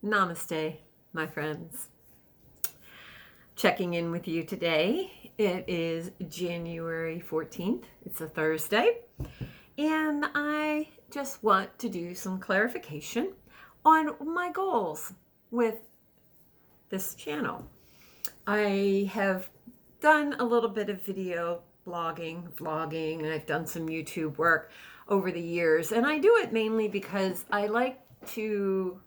Namaste, my friends. Checking in with you today. It is January 14th. It's a Thursday. And I just want to do some clarification on my goals with this channel. I have done a little bit of video blogging, vlogging, and I've done some YouTube work over the years. And I do it mainly because I like to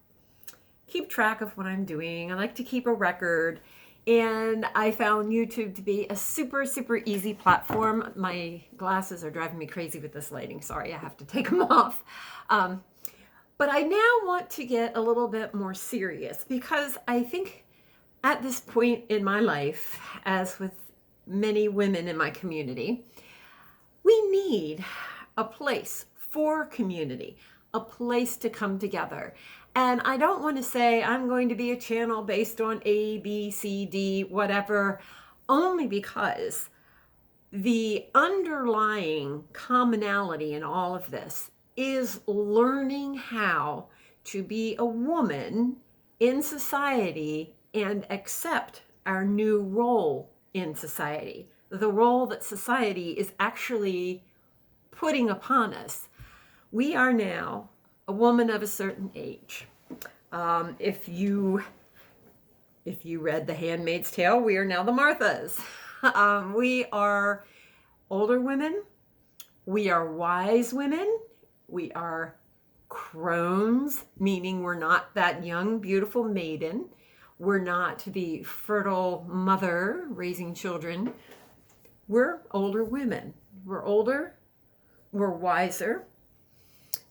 keep track of what I'm doing. I like to keep a record. And I found YouTube to be a super, super easy platform. My glasses are driving me crazy with this lighting. Sorry, I have to take them off. But I now want to get a little bit more serious because I think at this point in my life, as with many women in my community, we need a place for community, a place to come together. And I don't want to say I'm going to be a channel based on A, B, C, D, whatever, only because the underlying commonality in all of this is learning how to be a woman in society and accept our new role in society, the role that society is actually putting upon us. We are now a woman of a certain age. If you read The Handmaid's Tale, we are now the Marthas. We are older women. We are wise women. We are crones, meaning we're not that young, beautiful maiden. We're not the fertile mother raising children. We're older women. We're older. We're wiser.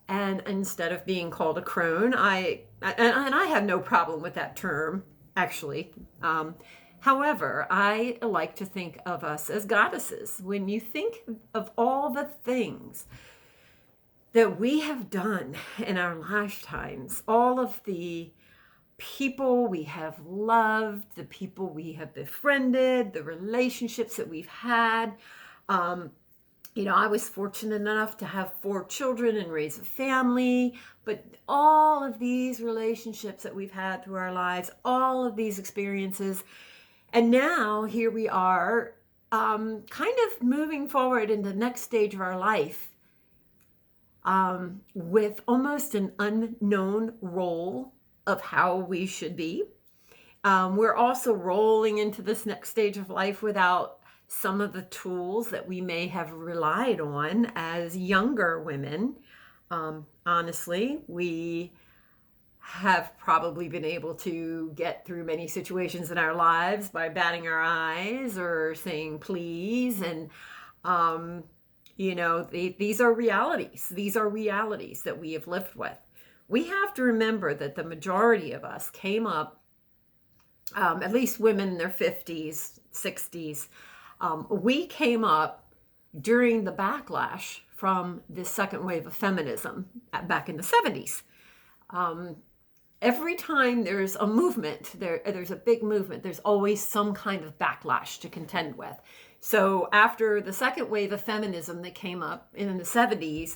And instead of being called a crone, I have no problem with that term, actually. However, I like to think of us as goddesses. When you think of all the things that we have done in our lifetimes, all of the people we have loved, the people we have befriended, the relationships that we've had, I was fortunate enough to have 4 children and raise a family, but all of these relationships that we've had through our lives, all of these experiences, and now here we are, kind of moving forward in the next stage of our life, with almost an unknown role of how we should be. We're also rolling into this next stage of life without some of the tools that we may have relied on as younger women. Honestly, we have probably been able to get through many situations in our lives by batting our eyes or saying please. And, these are realities. These are realities that we have lived with. We have to remember that the majority of us came up, at least women in their 50s, 60s, we came up during the backlash from the second wave of feminism back in the 70s. Every time there's a movement, there's a big movement, there's always some kind of backlash to contend with. So after the second wave of feminism that came up in the 70s,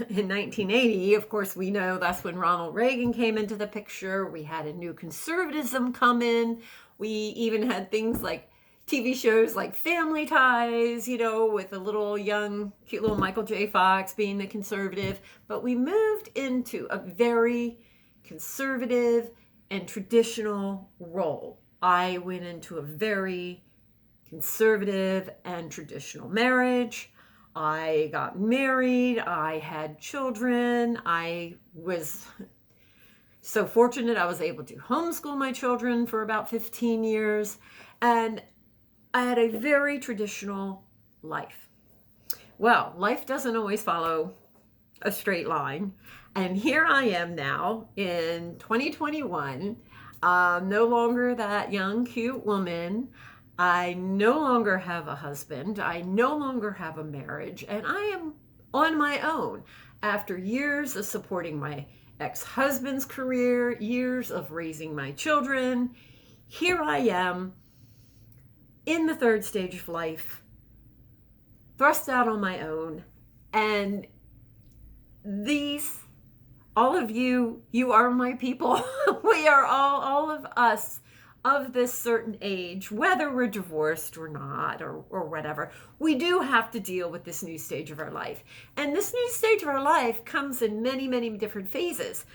in 1980, of course, we know that's when Ronald Reagan came into the picture. We had a new conservatism come in. We even had things like TV shows like Family Ties, with a little young, cute little Michael J. Fox being the conservative. But we moved into a very conservative and traditional role. I went into a very conservative and traditional marriage. I got married. I had children. I was so fortunate I was able to homeschool my children for about 15 years. And I had a very traditional life. Well, life doesn't always follow a straight line. And here I am now in 2021, no longer that young, cute woman. I no longer have a husband. I no longer have a marriage. And I am on my own after years of supporting my ex-husband's career, years of raising my children. Here I am in the third stage of life, thrust out on my own. And these all of you, you are my people. We are all of us of this certain age, whether we're divorced or not, or whatever. We do have to deal with this new stage of our life. And this new stage of our life comes in many, many different phases.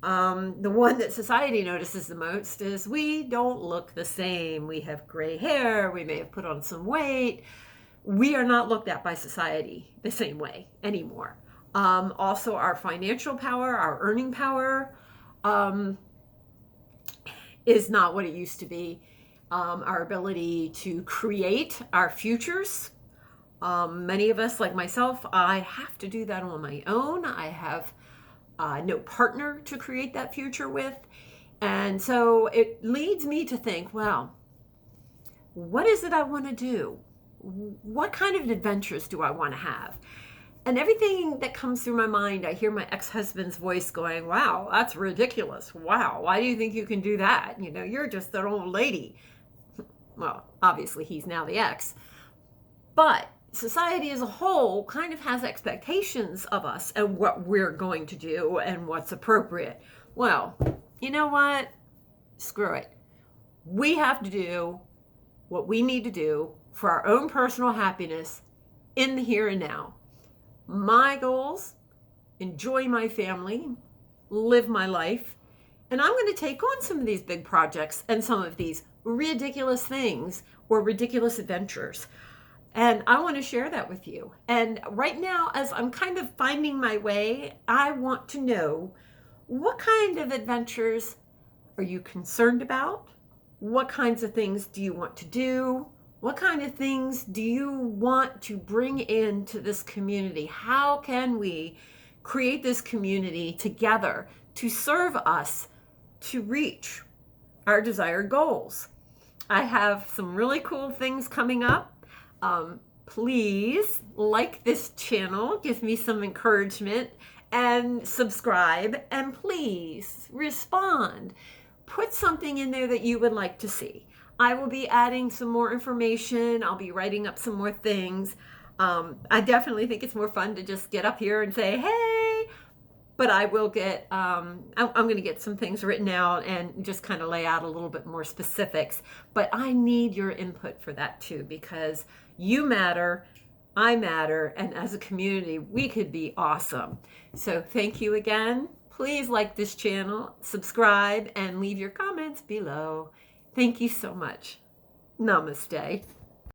The one that society notices the most is we don't look the same. We have gray hair. We may have put on some weight. We are not looked at by society the same way anymore. Also, our financial power, our earning power, is not what it used to be. Our ability to create our futures. Many of us, like myself, I have to do that on my own. I have no partner to create that future with. And so it leads me to think, well, what is it I want to do? What kind of adventures do I want to have? And everything that comes through my mind, I hear my ex-husband's voice going, wow, that's ridiculous. Wow, why do you think you can do that? You know, you're just an old lady. Well, obviously he's now the ex. But society as a whole kind of has expectations of us and what we're going to do and what's appropriate. Well, you know what? Screw it. We have to do what we need to do for our own personal happiness in the here and now. My goals, enjoy my family, live my life, and I'm going to take on some of these big projects and some of these ridiculous things or ridiculous adventures. And I want to share that with you. And right now, as I'm kind of finding my way, I want to know, what kind of adventures are you concerned about? What kinds of things do you want to do? What kind of things do you want to bring into this community? How can we create this community together to serve us to reach our desired goals? I have some really cool things coming up. Please like this channel, give me some encouragement, and subscribe, and please respond. Put something in there that you would like to see. I will be adding some more information. I'll be writing up some more things. I definitely think it's more fun to just get up here and say, hey, but I will get, I'm going to get some things written out and just kind of lay out a little bit more specifics. But I need your input for that too, because you matter, I matter, and as a community, we could be awesome. So thank you again. Please like this channel, subscribe, and leave your comments below. Thank you so much. Namaste.